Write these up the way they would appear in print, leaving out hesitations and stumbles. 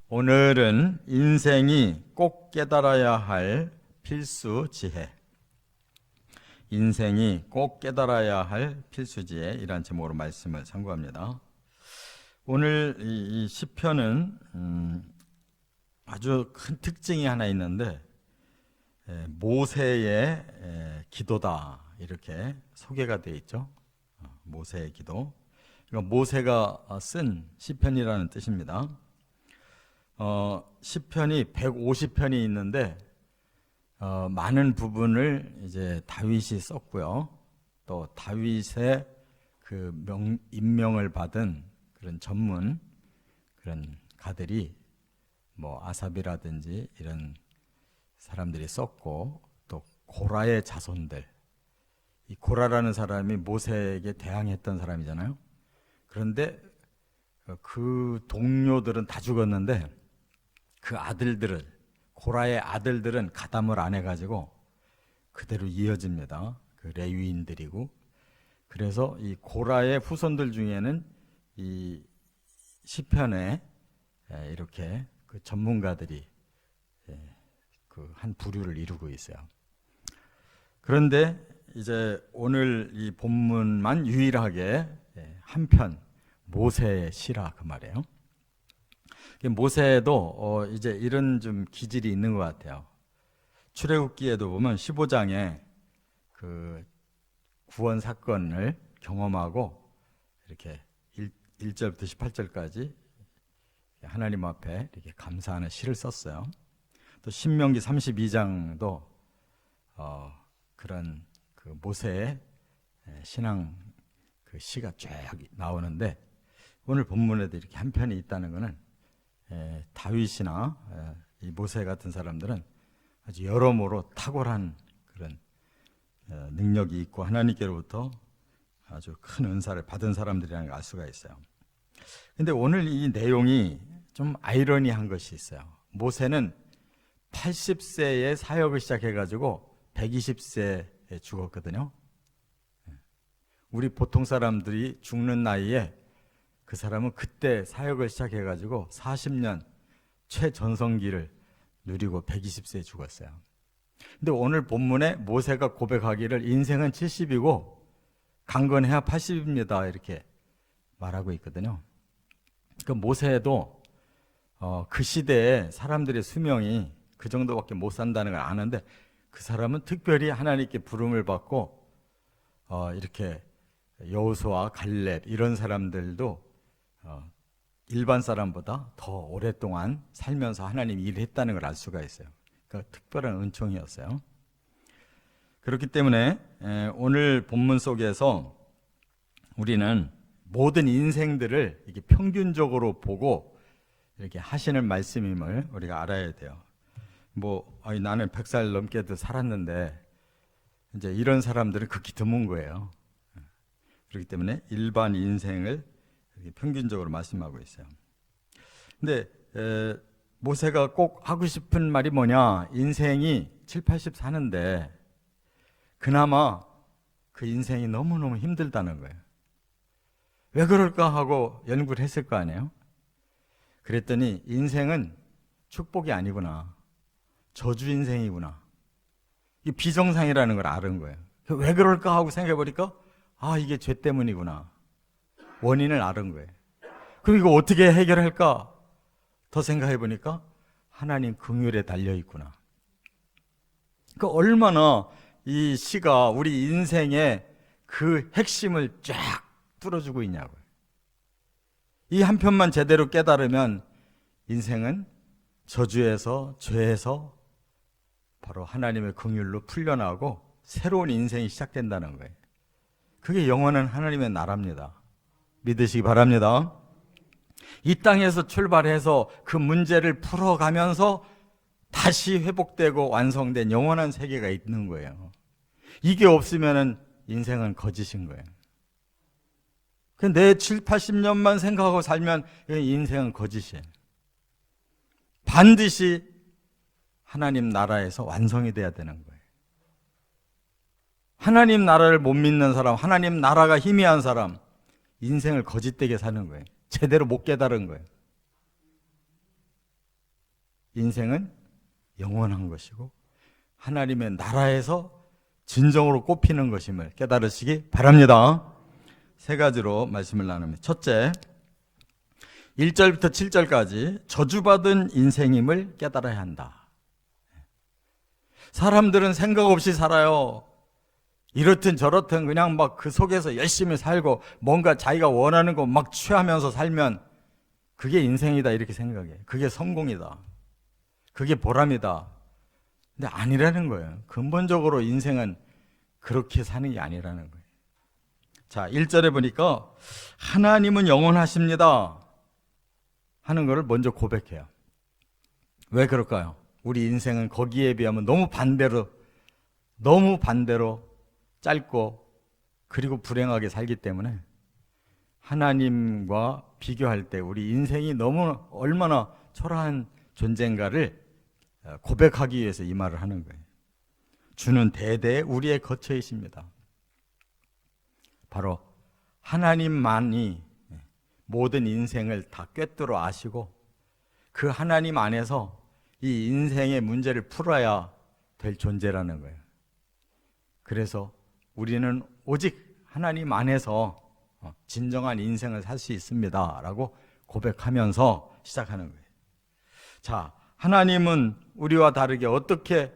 오늘은 인생이 꼭 깨달아야 할 필수 지혜, 인생이 꼭 깨달아야 할 필수 지혜, 이란 제목으로 말씀을 상고합니다. 오늘 이 시편은 아주 큰 특징이 하나 있는데, 모세의 기도다, 이렇게 소개가 되어 있죠. 모세의 기도. 그러니까 모세가 쓴 시편이라는 뜻입니다. 시편이 150편이 있는데 많은 부분을 이제 다윗이 썼고요. 또 다윗의 그 임명을 받은 그런 전문 그런 가들이 뭐 아삽이라든지 이런 사람들이 썼고, 또 고라의 자손들, 이 고라라는 사람이 모세에게 대항했던 사람이잖아요. 그런데 그 동료들은 다 죽었는데 그 아들들은, 고라의 아들들은 가담을 안 해가지고 그대로 이어집니다. 그 레위인들이고. 그래서 이 고라의 후손들 중에는 이 시편에 이렇게 그 전문가들이 그 한 부류를 이루고 있어요. 그런데 이제 오늘 이 본문만 유일하게 한 편, 모세의 시라 그 말이에요. 모세도 이제 이런 좀 기질이 있는 것 같아요. 출애굽기에도 보면 15장에 그 구원 사건을 경험하고 이렇게 1절부터 18절까지 하나님 앞에 이렇게 감사하는 시를 썼어요. 또 신명기 32장도 그런 그 모세의 신앙 그 시가 쫙 나오는데, 오늘 본문에도 이렇게 한 편이 있다는 것은 다윗이나 이 모세 같은 사람들은 아주 여러모로 탁월한 그런 능력이 있고 하나님께로부터 아주 큰 은사를 받은 사람들이라는 걸 알 수가 있어요. 근데 오늘 이 내용이 좀 아이러니한 것이 있어요. 모세는 80세에 사역을 시작해가지고 120세에 죽었거든요. 우리 보통 사람들이 죽는 나이에 그 사람은 그때 사역을 시작해가지고 40년 최전성기를 누리고 120세에 죽었어요. 근데 오늘 본문에 모세가 고백하기를 인생은 70이고 강건해야 80입니다, 이렇게 말하고 있거든요. 그 모세도 그 시대에 사람들의 수명이 그 정도밖에 못 산다는 걸 아는데, 그 사람은 특별히 하나님께 부름을 받고 이렇게 여호수아, 갈렙 이런 사람들도 일반 사람보다 더 오랫동안 살면서 하나님 일을 했다는 걸 알 수가 있어요. 그러니까 특별한 은총이었어요. 그렇기 때문에 오늘 본문 속에서 우리는 모든 인생들을 이렇게 평균적으로 보고 이렇게 하시는 말씀임을 우리가 알아야 돼요. 나는 100살 넘게도 살았는데 이제 이런 사람들은 극히 드문 거예요. 그렇기 때문에 일반 인생을 평균적으로 말씀하고 있어요. 근데 모세가 꼭 하고 싶은 말이 뭐냐, 인생이 7, 80 사는데 그나마 그 인생이 너무너무 힘들다는 거예요. 왜 그럴까 하고 연구를 했을 거 아니에요. 그랬더니 인생은 축복이 아니구나, 저주 인생이구나, 이게 비정상이라는 걸 아는 거예요. 왜 그럴까 하고 생각해 보니까 이게 죄 때문이구나, 원인을 아는 거예요. 그럼 이거 어떻게 해결할까 더 생각해 보니까 하나님 긍휼에 달려 있구나. 그러니까 얼마나 이 시가 우리 인생의 그 핵심을 쫙 뚫어주고 있냐고요. 이 한 편만 제대로 깨달으면 인생은 저주에서, 죄에서 바로 하나님의 긍휼로 풀려나고 새로운 인생이 시작된다는 거예요. 그게 영원한 하나님의 나라입니다. 믿으시기 바랍니다. 이 땅에서 출발해서 그 문제를 풀어가면서 다시 회복되고 완성된 영원한 세계가 있는 거예요. 이게 없으면 인생은 거짓인 거예요. 내 7, 80년만 생각하고 살면 인생은 거짓이에요. 반드시 하나님 나라에서 완성이 돼야 되는 거예요. 하나님 나라를 못 믿는 사람, 하나님 나라가 희미한 사람, 인생을 거짓되게 사는 거예요. 제대로 못 깨달은 거예요. 인생은 영원한 것이고 하나님의 나라에서 진정으로 꼽히는 것임을 깨달으시기 바랍니다. 세 가지로 말씀을 나눕니다. 첫째, 1절부터 7절까지 저주받은 인생임을 깨달아야 한다. 사람들은 생각 없이 살아요. 이렇든 저렇든 그냥 막 그 속에서 열심히 살고 뭔가 자기가 원하는 거 막 취하면서 살면 그게 인생이다 이렇게 생각해. 그게 성공이다. 그게 보람이다. 근데 아니라는 거예요. 근본적으로 인생은 그렇게 사는 게 아니라는 거예요. 자, 1절에 보니까 하나님은 영원하십니다 하는 것을 먼저 고백해요. 왜 그럴까요? 우리 인생은 거기에 비하면 너무 반대로 짧고 그리고 불행하게 살기 때문에 하나님과 비교할 때 우리 인생이 너무 얼마나 초라한 존재인가를 고백하기 위해서 이 말을 하는 거예요. 주는 대대 우리의 거처이십니다. 바로 하나님만이 모든 인생을 다 꿰뚫어 아시고 그 하나님 안에서 이 인생의 문제를 풀어야 될 존재라는 거예요. 그래서 우리는 오직 하나님 안에서 진정한 인생을 살 수 있습니다 라고 고백하면서 시작하는 거예요. 자, 하나님은 우리와 다르게 어떻게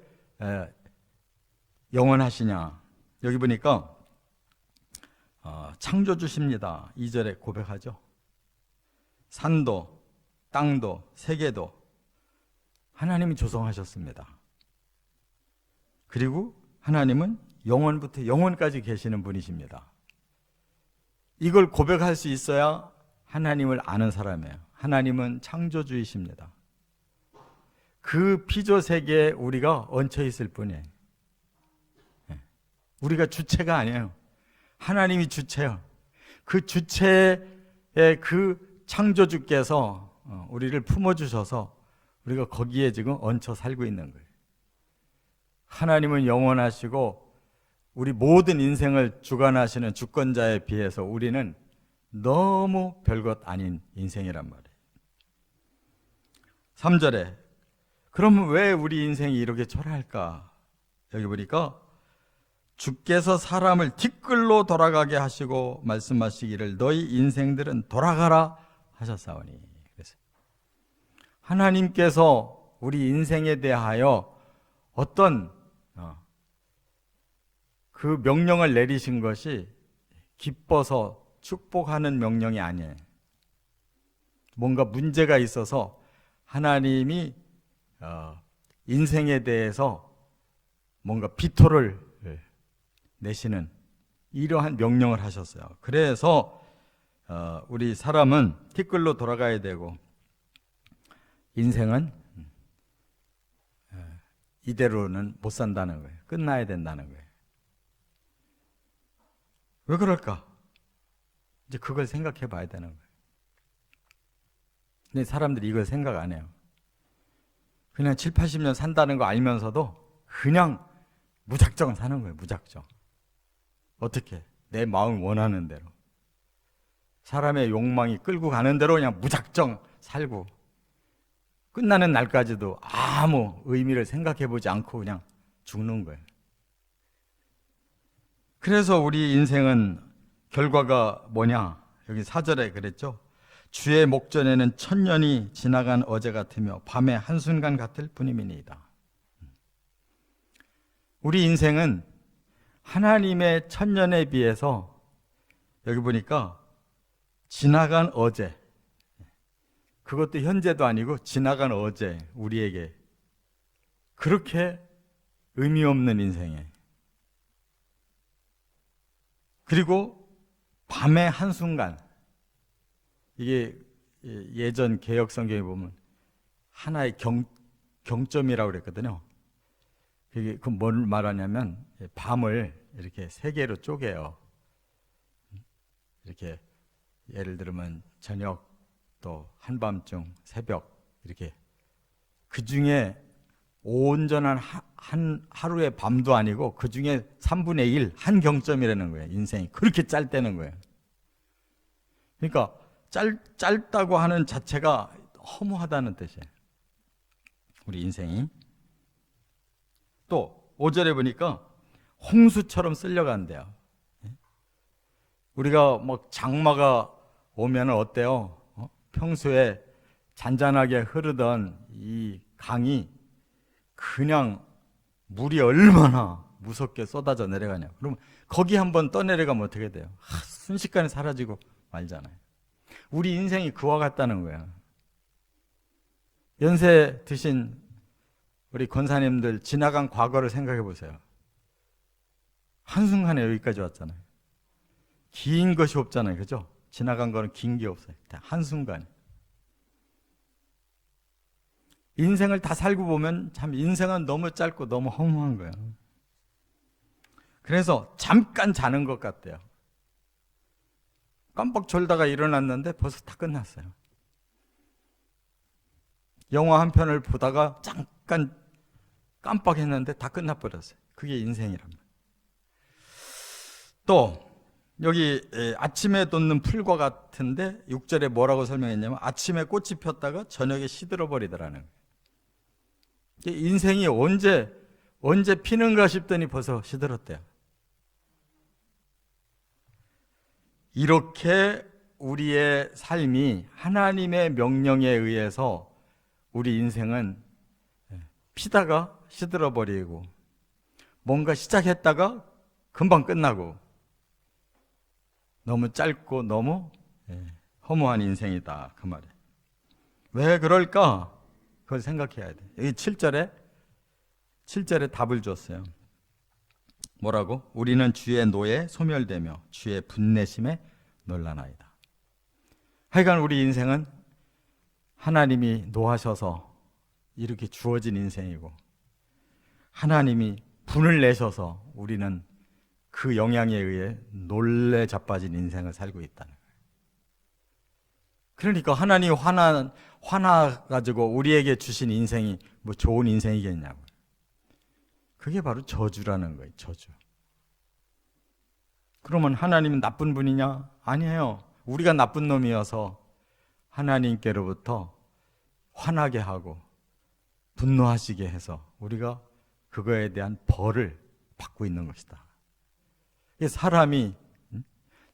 영원하시냐. 여기 보니까 창조주십니다 2절에 고백하죠. 산도 땅도 세계도 하나님이 조성하셨습니다. 그리고 하나님은 영원부터 영원까지 계시는 분이십니다. 이걸 고백할 수 있어야 하나님을 아는 사람이에요. 하나님은 창조주이십니다. 그 피조 세계에 우리가 얹혀 있을 뿐이에요. 우리가 주체가 아니에요. 하나님이 주체예요. 그 주체의 그 창조주께서 우리를 품어주셔서 우리가 거기에 지금 얹혀 살고 있는 거예요. 하나님은 영원하시고 우리 모든 인생을 주관하시는 주권자에 비해서 우리는 너무 별것 아닌 인생이란 말이에요. 3절에 그러면 왜 우리 인생이 이렇게 초라할까? 여기 보니까 주께서 사람을 뒷글로 돌아가게 하시고 말씀하시기를 너희 인생들은 돌아가라 하셨사오니. 그래서 하나님께서 우리 인생에 대하여 어떤 그 명령을 내리신 것이 기뻐서 축복하는 명령이 아니에요. 뭔가 문제가 있어서 하나님이 인생에 대해서 뭔가 비토를 내시는 이러한 명령을 하셨어요. 그래서 우리 사람은 티끌로 돌아가야 되고 인생은 이대로는 못 산다는 거예요. 끝나야 된다는 거예요. 왜 그럴까? 이제 그걸 생각해 봐야 되는 거예요. 근데 사람들이 이걸 생각 안 해요. 그냥 7, 80년 산다는 거 알면서도 그냥 무작정 사는 거예요. 무작정. 어떻게? 내 마음 원하는 대로. 사람의 욕망이 끌고 가는 대로 그냥 무작정 살고 끝나는 날까지도 아무 의미를 생각해 보지 않고 그냥 죽는 거예요. 그래서 우리 인생은 결과가 뭐냐? 여기 4절에 그랬죠. 주의 목전에는 천년이 지나간 어제 같으며 밤의 한순간 같을 뿐임이니이다. 우리 인생은 하나님의 천년에 비해서 여기 보니까 지나간 어제, 그것도 현재도 아니고 지나간 어제, 우리에게 그렇게 의미 없는 인생에, 그리고 밤의 한순간, 이게 예전 개역 성경에 보면 하나의 경점이라고 그랬거든요. 그게 뭘 말하냐면 밤을 이렇게 세 개로 쪼개요. 이렇게 예를 들면 저녁, 또 한밤중, 새벽, 이렇게 그 중에 온전한 한 하루의 밤도 아니고 그 중에 3분의 1, 한 경점이라는 거예요. 인생이 그렇게 짧다는 거예요. 그러니까 짧다고 하는 자체가 허무하다는 뜻이에요. 우리 인생이. 또 5절에 보니까 홍수처럼 쓸려간대요. 우리가 뭐 장마가 오면 어때요? 평소에 잔잔하게 흐르던 이 강이 그냥 물이 얼마나 무섭게 쏟아져 내려가냐. 그러면 거기 한번 떠내려가면 어떻게 돼요? 순식간에 사라지고 말잖아요. 우리 인생이 그와 같다는 거예요. 연세 드신 우리 권사님들 지나간 과거를 생각해 보세요. 한순간에 여기까지 왔잖아요. 긴 것이 없잖아요. 그죠? 지나간 거는 긴 게 없어요. 한순간에. 인생을 다 살고 보면 참 인생은 너무 짧고 너무 허무한 거예요. 그래서 잠깐 자는 것 같아요. 깜빡 졸다가 일어났는데 벌써 다 끝났어요. 영화 한 편을 보다가 잠깐 깜빡했는데 다 끝나버렸어요. 그게 인생이랍니다. 또 여기 아침에 돋는 풀과 같은데 6절에 뭐라고 설명했냐면 아침에 꽃이 폈다가 저녁에 시들어 버리더라는 거예요. 인생이 언제 피는가 싶더니 벌써 시들었대요. 이렇게 우리의 삶이 하나님의 명령에 의해서 우리 인생은 피다가 시들어 버리고 뭔가 시작했다가 금방 끝나고 너무 짧고 너무 허무한 인생이다 그 말이에요. 왜 그럴까? 그걸 생각해야 돼. 여기 7절에 답을 줬어요. 뭐라고? 우리는 주의 노에 소멸되며 주의 분내심에 놀라나이다. 하여간 우리 인생은 하나님이 노하셔서 이렇게 주어진 인생이고 하나님이 분을 내셔서 우리는 그 영향에 의해 놀래 자빠진 인생을 살고 있다는 거예요. 그러니까 하나님이 화나가지고 우리에게 주신 인생이 뭐 좋은 인생이겠냐고. 그게 바로 저주라는 거예요. 저주. 그러면 하나님은 나쁜 분이냐? 아니에요. 우리가 나쁜 놈이어서 하나님께로부터 화나게 하고 분노하시게 해서 우리가 그거에 대한 벌을 받고 있는 것이다. 사람이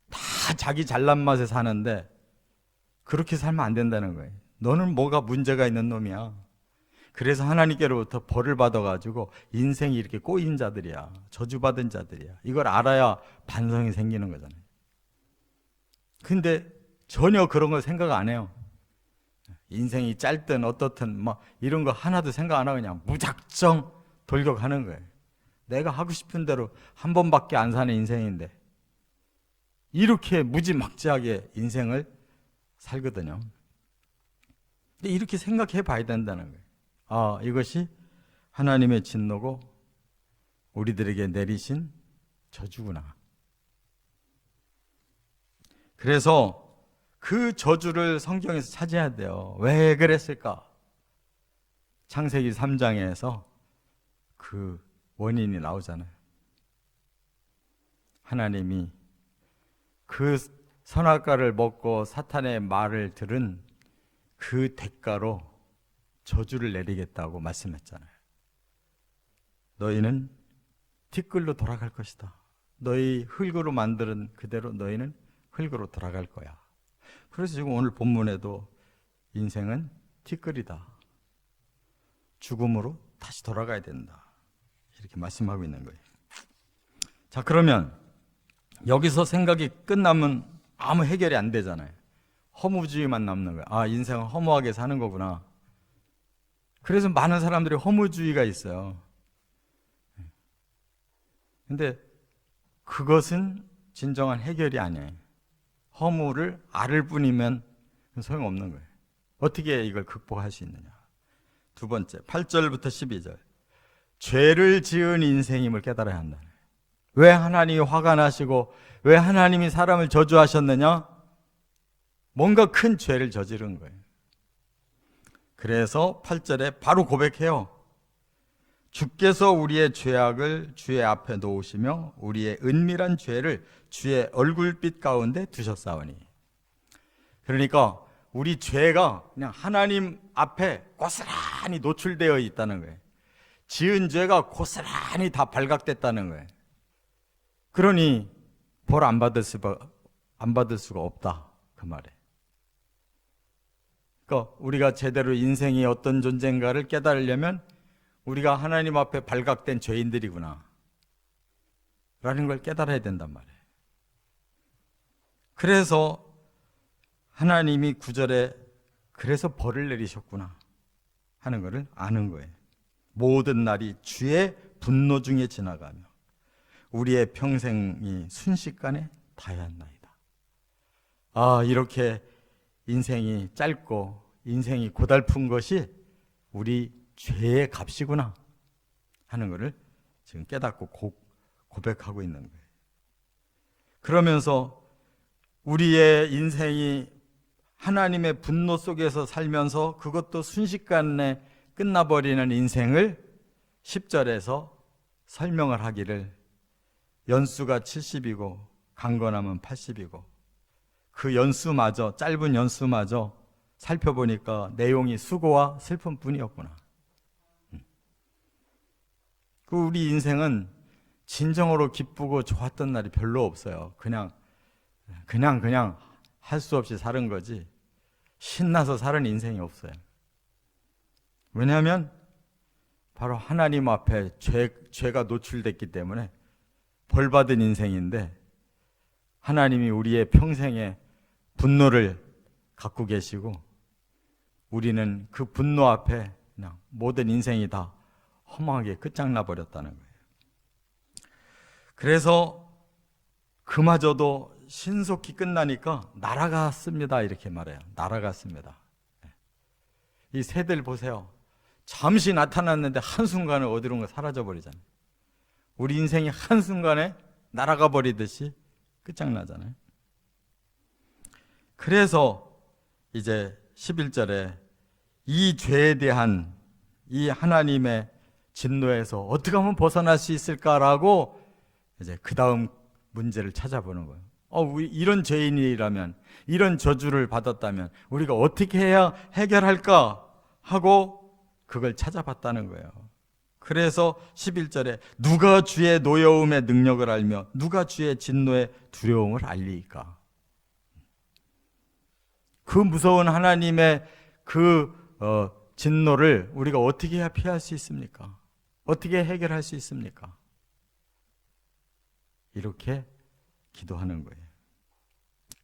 다 자기 잘난 맛에 사는데 그렇게 살면 안 된다는 거예요. 너는 뭐가 문제가 있는 놈이야. 그래서 하나님께로부터 벌을 받아가지고 인생이 이렇게 꼬인 자들이야. 저주받은 자들이야. 이걸 알아야 반성이 생기는 거잖아요. 근데 전혀 그런 걸 생각 안 해요. 인생이 짧든 어떻든 막 이런 거 하나도 생각 안 하고 그냥 무작정 돌격하는 거예요. 내가 하고 싶은 대로 한 번밖에 안 사는 인생인데 이렇게 무지막지하게 인생을 살거든요. 근데 이렇게 생각해 봐야 된다는 거예요. 아, 이것이 하나님의 진노고 우리들에게 내리신 저주구나. 그래서 그 저주를 성경에서 찾아야 돼요. 왜 그랬을까? 창세기 3장에서 그 원인이 나오잖아요. 하나님이 그 선악과를 먹고 사탄의 말을 들은 그 대가로 저주를 내리겠다고 말씀했잖아요. 너희는 티끌로 돌아갈 것이다. 너희 흙으로 만드는 그대로 너희는 흙으로 돌아갈 거야. 그래서 지금 오늘 본문에도 인생은 티끌이다. 죽음으로 다시 돌아가야 된다. 이렇게 말씀하고 있는 거예요. 자, 그러면 여기서 생각이 끝나면 아무 해결이 안 되잖아요. 허무주의만 남는 거예요. 아, 인생은 허무하게 사는 거구나. 그래서 많은 사람들이 허무주의가 있어요. 근데 그것은 진정한 해결이 아니에요. 허무를 앓을 뿐이면 소용없는 거예요. 어떻게 이걸 극복할 수 있느냐. 두 번째, 8절부터 12절. 죄를 지은 인생임을 깨달아야 한다. 왜 하나님이 화가 나시고 왜 하나님이 사람을 저주하셨느냐? 뭔가 큰 죄를 저지른 거예요. 그래서 8절에 바로 고백해요. 주께서 우리의 죄악을 주의 앞에 놓으시며 우리의 은밀한 죄를 주의 얼굴빛 가운데 두셨사오니. 그러니까 우리 죄가 그냥 하나님 앞에 고스란히 노출되어 있다는 거예요. 지은 죄가 고스란히 다 발각됐다는 거예요. 그러니 벌 안 받을 수가 없다, 그 말에. 그러니까 우리가 제대로 인생이 어떤 존재인가를 깨달으려면 우리가 하나님 앞에 발각된 죄인들이구나 라는 걸 깨달아야 된단 말이에요. 그래서 하나님이 9절에 그래서 벌을 내리셨구나 하는 것을 아는 거예요. 모든 날이 주의 분노 중에 지나가며 우리의 평생이 순식간에 다하였나이다. 이렇게 인생이 짧고 인생이 고달픈 것이 우리 죄의 값이구나 하는 것을 지금 깨닫고 고백하고 있는 거예요. 그러면서 우리의 인생이 하나님의 분노 속에서 살면서 그것도 순식간에 끝나버리는 인생을 10절에서 설명을 하기를 연수가 70이고 강건함은 80이고 그 연수마저, 짧은 연수마저 살펴보니까 내용이 수고와 슬픔뿐이었구나. 우리 인생은 진정으로 기쁘고 좋았던 날이 별로 없어요. 그냥 할 수 없이 사는 거지 신나서 사는 인생이 없어요. 왜냐하면 바로 하나님 앞에 죄가 노출됐기 때문에 벌받은 인생인데 하나님이 우리의 평생에 분노를 갖고 계시고 우리는 그 분노 앞에 그냥 모든 인생이 다 허망하게 끝장나 버렸다는 거예요. 그래서 그마저도 신속히 끝나니까 날아갔습니다 이렇게 말해요. 날아갔습니다. 이 새들 보세요. 잠시 나타났는데 한순간에 어디론가 사라져버리잖아요. 우리 인생이 한순간에 날아가 버리듯이 끝장나잖아요. 그래서 이제 11절에 이 죄에 대한 이 하나님의 진노에서 어떻게 하면 벗어날 수 있을까라고 이제 그 다음 문제를 찾아보는 거예요. 우리 이런 죄인이라면, 이런 저주를 받았다면 우리가 어떻게 해야 해결할까 하고 그걸 찾아봤다는 거예요. 그래서 11절에 누가 주의 노여움의 능력을 알며 누가 주의 진노의 두려움을 알리이까. 그 무서운 하나님의 진노를 우리가 어떻게 해야 피할 수 있습니까? 어떻게 해결할 수 있습니까? 이렇게 기도하는 거예요.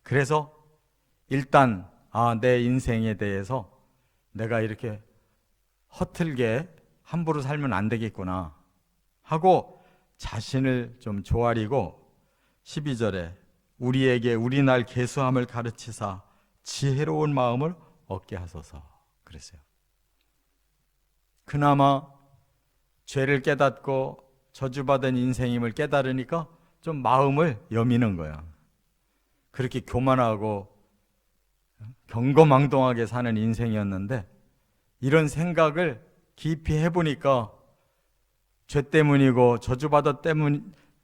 그래서 일단 내 인생에 대해서 내가 이렇게 허틀게 함부로 살면 안 되겠구나 하고 자신을 좀 조아리고 12절에 우리에게 우리 날 계수함을 가르치사 지혜로운 마음을 얻게 하소서 그랬어요. 그나마 죄를 깨닫고 저주받은 인생임을 깨달으니까 좀 마음을 여미는 거야. 그렇게 교만하고 경거망동하게 사는 인생이었는데 이런 생각을 깊이 해보니까 죄 때문이고 저주받았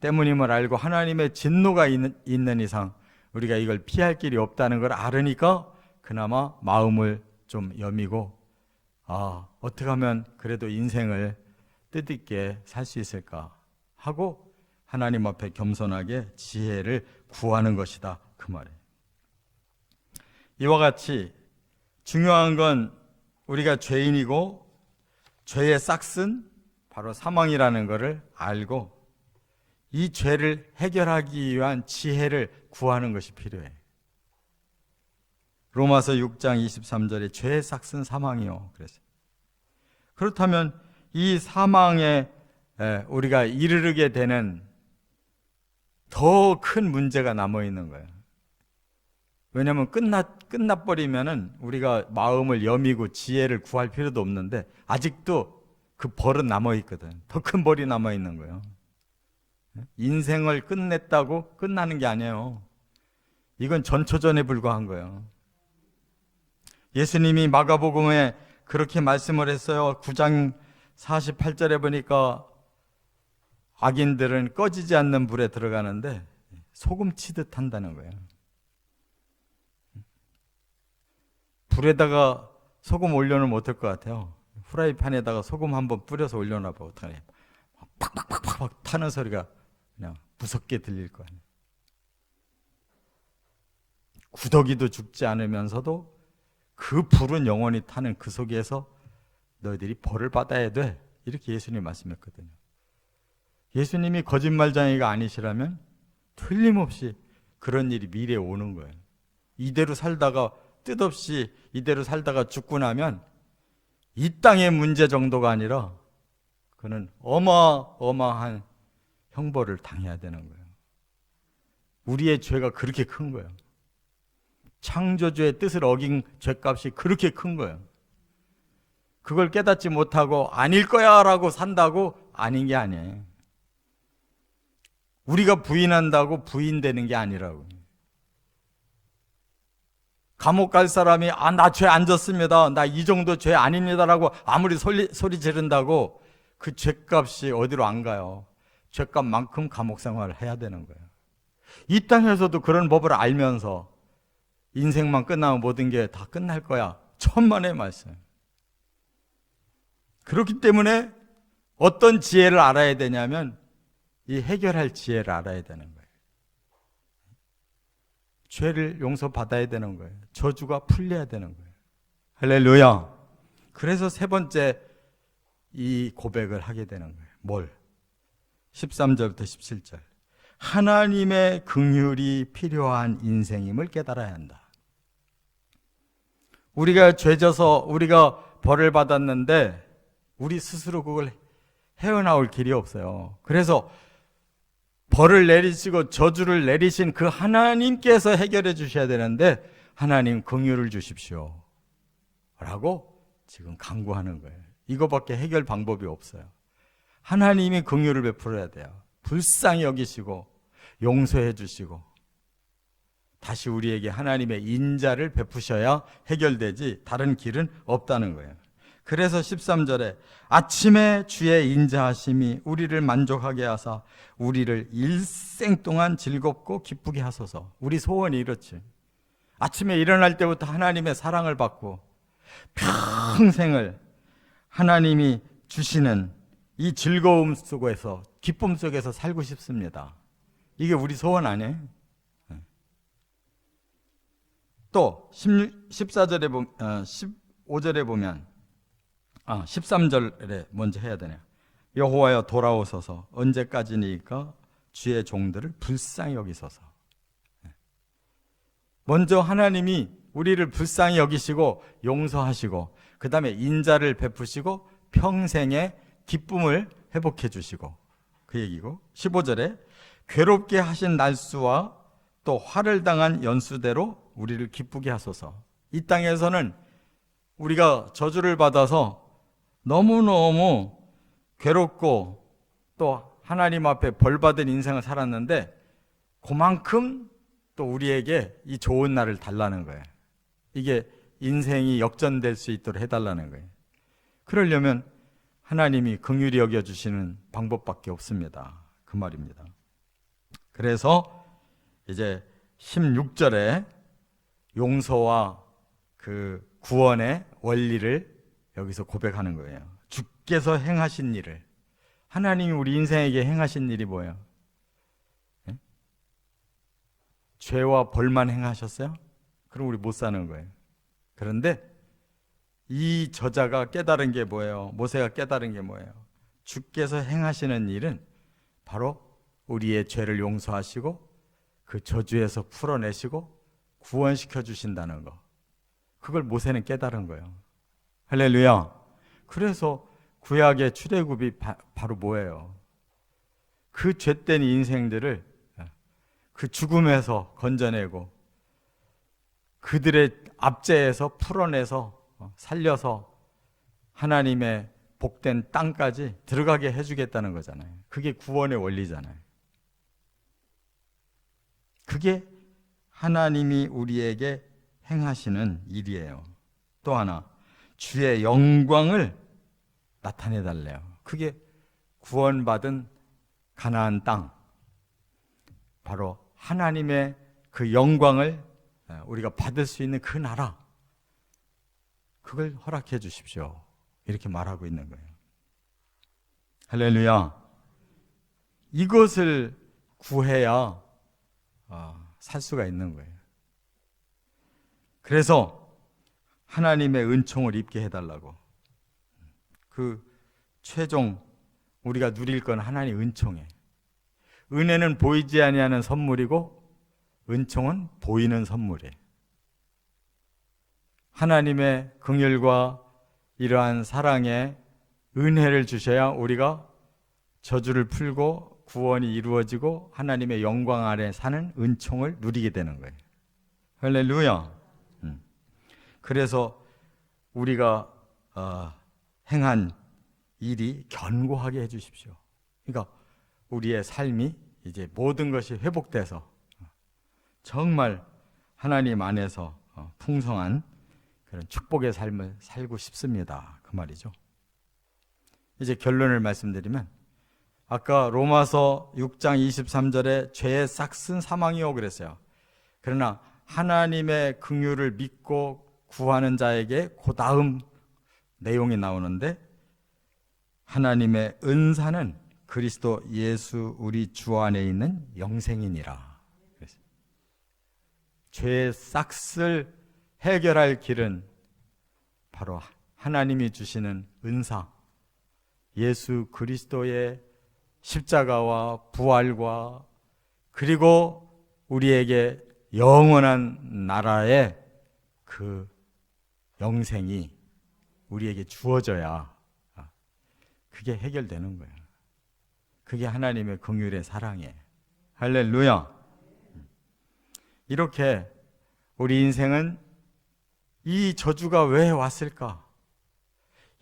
때문임을 알고 하나님의 진노가 있는 이상 우리가 이걸 피할 길이 없다는 걸 알으니까 그나마 마음을 좀 여미고 어떻게 하면 그래도 인생을 뜻있게 살 수 있을까 하고 하나님 앞에 겸손하게 지혜를 구하는 것이다 그 말이에요. 이와 같이 중요한 건 우리가 죄인이고 죄의 싹슨 바로 사망이라는 것을 알고 이 죄를 해결하기 위한 지혜를 구하는 것이 필요해. 로마서 6장 23절에 죄의 싹슨 사망이요 그랬어요. 그렇다면 이 사망에 우리가 이르게 되는 더 큰 문제가 남아있는 거예요. 왜냐하면 끝나버리면은 우리가 마음을 여미고 지혜를 구할 필요도 없는데 아직도 그 벌은 남아있거든. 더 큰 벌이 남아있는 거예요. 인생을 끝냈다고 끝나는 게 아니에요. 이건 전초전에 불과한 거예요. 예수님이 마가복음에 그렇게 말씀을 했어요. 9장 48절에 보니까 악인들은 꺼지지 않는 불에 들어가는데 소금 치듯 한다는 거예요. 불에다가 소금 올려놓으면 어떨 것 같아요? 후라이팬에다가 소금 한번 뿌려서 올려놔봐. 어떡하냐? 팍팍팍팍 타는 소리가 그냥 무섭게 들릴 거 아니에요. 구더기도 죽지 않으면서도 그 불은 영원히 타는 그 속에서 너희들이 벌을 받아야 돼. 이렇게 예수님이 말씀했거든요. 예수님이 거짓말쟁이가 아니시라면 틀림없이 그런 일이 미래에 오는 거예요. 이대로 살다가 뜻없이 이대로 살다가 죽고 나면 이 땅의 문제 정도가 아니라 그는 어마어마한 형벌을 당해야 되는 거예요. 우리의 죄가 그렇게 큰 거예요. 창조주의 뜻을 어긴 죄값이 그렇게 큰 거예요. 그걸 깨닫지 못하고 아닐 거야 라고 산다고 아닌 게 아니에요. 우리가 부인한다고 부인되는 게 아니라고. 감옥 갈 사람이 나 죄 안 졌습니다, 나 이 정도 죄 아닙니다 라고 아무리 소리 지른다고 그 죄값이 어디로 안 가요. 죄값만큼 감옥 생활을 해야 되는 거예요. 이 땅에서도 그런 법을 알면서 인생만 끝나면 모든 게 다 끝날 거야, 천만의 말씀. 그렇기 때문에 어떤 지혜를 알아야 되냐면 이 해결할 지혜를 알아야 되는 거예요. 죄를 용서받아야 되는 거예요. 저주가 풀려야 되는 거예요. 할렐루야. 그래서 세 번째 이 고백을 하게 되는 거예요. 뭘? 13절부터 17절. 하나님의 긍휼이 필요한 인생임을 깨달아야 한다. 우리가 죄져서 우리가 벌을 받았는데 우리 스스로 그걸 헤어나올 길이 없어요. 그래서 벌을 내리시고 저주를 내리신 그 하나님께서 해결해 주셔야 되는데 하나님 긍휼을 주십시오 라고 지금 간구하는 거예요. 이거밖에 해결 방법이 없어요. 하나님이 긍휼을 베풀어야 돼요. 불쌍히 여기시고 용서해 주시고 다시 우리에게 하나님의 인자를 베푸셔야 해결되지 다른 길은 없다는 거예요. 그래서 13절에 아침에 주의 인자하심이 우리를 만족하게 하사 우리를 일생 동안 즐겁고 기쁘게 하소서. 우리 소원이 이렇지. 아침에 일어날 때부터 하나님의 사랑을 받고 평생을 하나님이 주시는 이 즐거움 속에서 기쁨 속에서 살고 싶습니다. 이게 우리 소원 아니에요? 또 14절에 보면 15절에 보면 13절에 먼저 해야 되네요. 여호와여 돌아오소서. 언제까지니까 주의 종들을 불쌍히 여기소서. 먼저 하나님이 우리를 불쌍히 여기시고 용서하시고 그 다음에 인자를 베푸시고 평생의 기쁨을 회복해 주시고 그 얘기고 15절에 괴롭게 하신 날수와 또 화를 당한 연수대로 우리를 기쁘게 하소서. 이 땅에서는 우리가 저주를 받아서 너무너무 괴롭고 또 하나님 앞에 벌받은 인생을 살았는데 그만큼 또 우리에게 이 좋은 날을 달라는 거예요. 이게 인생이 역전될 수 있도록 해달라는 거예요. 그러려면 하나님이 긍휼히 여겨주시는 방법밖에 없습니다. 그 말입니다. 그래서 이제 16절에 용서와 그 구원의 원리를 여기서 고백하는 거예요. 주께서 행하신 일을. 하나님이 우리 인생에게 행하신 일이 뭐예요? 네? 죄와 벌만 행하셨어요? 그럼 우리 못 사는 거예요. 그런데 이 저자가 깨달은 게 뭐예요? 모세가 깨달은 게 뭐예요? 주께서 행하시는 일은 바로 우리의 죄를 용서하시고 그 저주에서 풀어내시고 구원시켜 주신다는 거. 그걸 모세는 깨달은 거예요. 할렐루야. 그래서 구약의 출애굽이 바로 뭐예요? 그 죄된 인생들을 그 죽음에서 건져내고 그들의 압제에서 풀어내서 살려서 하나님의 복된 땅까지 들어가게 해주겠다는 거잖아요. 그게 구원의 원리잖아요. 그게 하나님이 우리에게 행하시는 일이에요. 또 하나, 주의 영광을 나타내 달래요. 그게 구원받은 가나안 땅, 바로 하나님의 그 영광을 우리가 받을 수 있는 그 나라, 그걸 허락해 주십시오. 이렇게 말하고 있는 거예요. 할렐루야. 이것을 구해야 살 수가 있는 거예요. 그래서 하나님의 은총을 입게 해달라고. 그 최종 우리가 누릴 건 하나님의 은총이에요. 은혜는 보이지 아니하는 선물이고 은총은 보이는 선물이에요. 하나님의 긍휼과 이러한 사랑의 은혜를 주셔야 우리가 저주를 풀고 구원이 이루어지고 하나님의 영광 아래 사는 은총을 누리게 되는 거예요. 할렐루야. 그래서 우리가 행한 일이 견고하게 해주십시오. 그러니까 우리의 삶이 이제 모든 것이 회복돼서 정말 하나님 안에서 풍성한 그런 축복의 삶을 살고 싶습니다. 그 말이죠. 이제 결론을 말씀드리면 아까 로마서 6장 23절에 죄의 싹슨 사망이요 그랬어요. 그러나 하나님의 긍휼을 믿고 구하는 자에게 그 다음 내용이 나오는데 하나님의 은사는 그리스도 예수 우리 주 안에 있는 영생이니라. 죄의 싹을 해결할 길은 바로 하나님이 주시는 은사, 예수 그리스도의 십자가와 부활과 그리고 우리에게 영원한 나라의 그 영생이 우리에게 주어져야 그게 해결되는 거예요. 그게 하나님의 긍휼의 사랑이에요. 할렐루야. 이렇게 우리 인생은 이 저주가 왜 왔을까?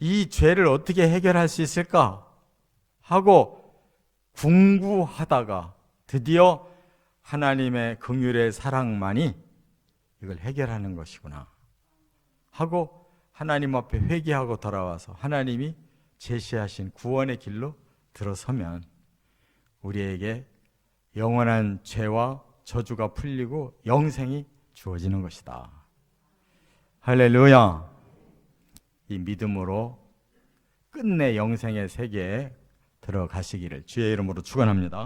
이 죄를 어떻게 해결할 수 있을까? 하고 궁구하다가 드디어 하나님의 긍휼의 사랑만이 이걸 해결하는 것이구나 하고 하나님 앞에 회개하고 돌아와서 하나님이 제시하신 구원의 길로 들어서면 우리에게 영원한 죄와 저주가 풀리고 영생이 주어지는 것이다. 할렐루야. 이 믿음으로 끝내 영생의 세계에 들어가시기를 주의 이름으로 축원합니다.